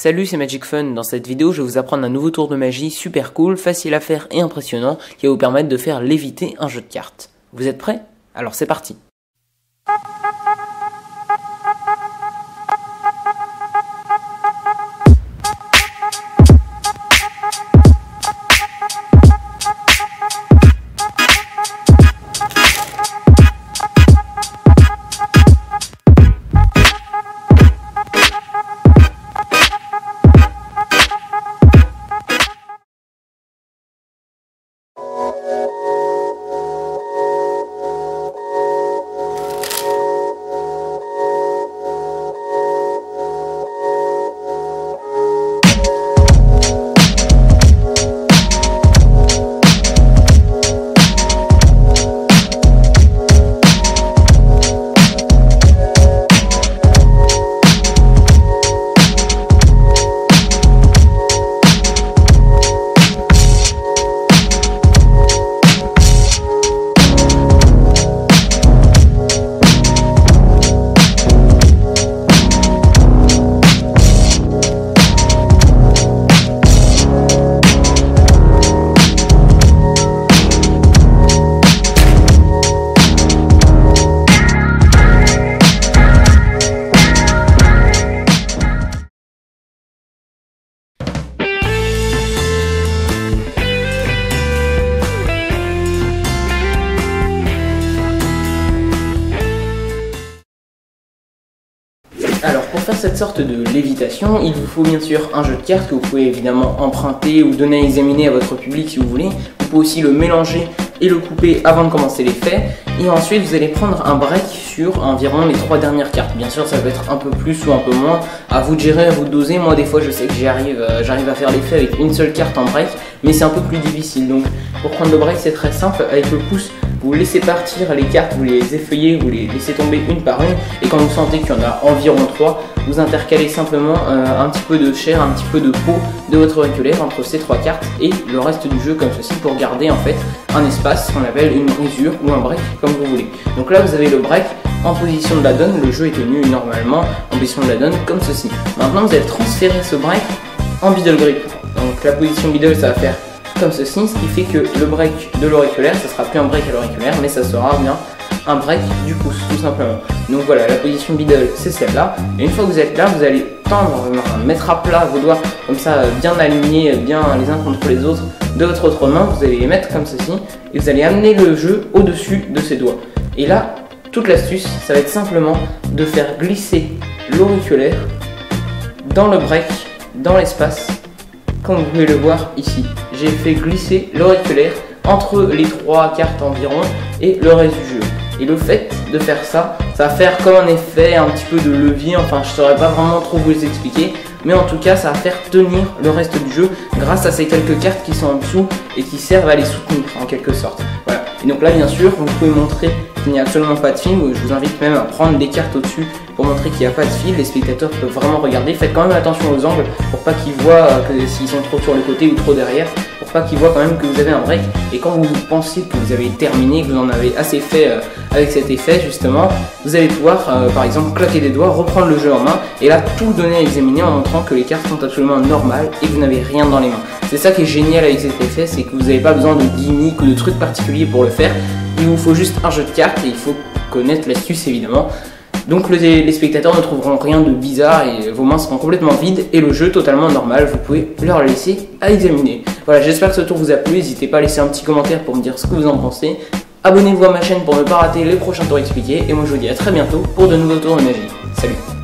Salut, c'est Magic Fun. Dans cette vidéo, je vais vous apprendre un nouveau tour de magie super cool, facile à faire et impressionnant qui va vous permettre de faire léviter un jeu de cartes. Vous êtes prêts? Alors c'est parti. Alors pour faire cette sorte de lévitation, il vous faut bien sûr un jeu de cartes que vous pouvez évidemment emprunter ou donner à examiner à votre public si vous voulez. Vous pouvez aussi le mélanger et le couper avant de commencer l'effet. Et ensuite vous allez prendre un break sur environ les 3 dernières cartes. Bien sûr ça peut être un peu plus ou un peu moins, à vous de gérer, à vous de doser. Moi des fois je sais que j'arrive à faire l'effet avec une seule carte en break, mais c'est un peu plus difficile. Donc pour prendre le break c'est très simple, avec le pouce vous laissez partir les cartes, vous les effeuillez, vous les laissez tomber une par une, et quand vous sentez qu'il y en a environ 3, vous intercalez simplement un petit peu de chair, un petit peu de peau de votre auriculaire entre ces 3 cartes et le reste du jeu comme ceci pour garder en fait un espace qu'on appelle une brisure ou un break comme vous voulez. Donc là vous avez le break en position de la donne, le jeu est tenu normalement en position de la donne comme ceci. Maintenant vous allez transférer ce break en middle grip. Donc la position middle ça va faire comme ceci, ce qui fait que le break de l'auriculaire, ça sera plus un break à l'auriculaire, mais ça sera bien un break du pouce, tout simplement. Donc voilà, la position middle, c'est celle-là. Et une fois que vous êtes là, vous allez tendre, mettre à plat vos doigts, comme ça, bien alignés, bien les uns contre les autres, de votre autre main. Vous allez les mettre comme ceci, et vous allez amener le jeu au-dessus de ces doigts. Et là, toute l'astuce, ça va être simplement de faire glisser l'auriculaire dans le break, dans l'espace, comme vous pouvez le voir ici. J'ai fait glisser l'auriculaire entre les 3 cartes environ et le reste du jeu. Et le fait de faire ça, ça va faire comme un effet un petit peu de levier, enfin je ne saurais pas vraiment trop vous les expliquer, mais en tout cas ça va faire tenir le reste du jeu grâce à ces quelques cartes qui sont en dessous et qui servent à les soutenir en quelque sorte. Voilà. Et donc là bien sûr vous pouvez montrer qu'il n'y a absolument pas de fil, je vous invite même à prendre des cartes au-dessus pour montrer qu'il n'y a pas de fil. Les spectateurs peuvent vraiment regarder, faites quand même attention aux angles pour pas qu'ils voient que s'ils sont trop sur le côté ou trop derrière, pour pas qu'ils voient quand même que vous avez un break. Et quand vous pensez que vous avez terminé, que vous en avez assez fait avec cet effet justement, vous allez pouvoir par exemple claquer des doigts, reprendre le jeu en main et là tout donner à examiner en montrant que les cartes sont absolument normales et que vous n'avez rien dans les mains. C'est ça qui est génial avec cet effet, c'est que vous n'avez pas besoin de gimmicks ou de trucs particuliers pour le faire. Il vous faut juste un jeu de cartes et il faut connaître l'astuce évidemment. Donc les spectateurs ne trouveront rien de bizarre et vos mains seront complètement vides et le jeu totalement normal, vous pouvez leur laisser à examiner. Voilà, j'espère que ce tour vous a plu, n'hésitez pas à laisser un petit commentaire pour me dire ce que vous en pensez. Abonnez-vous à ma chaîne pour ne pas rater les prochains tours expliqués et moi je vous dis à très bientôt pour de nouveaux tours de magie. Salut!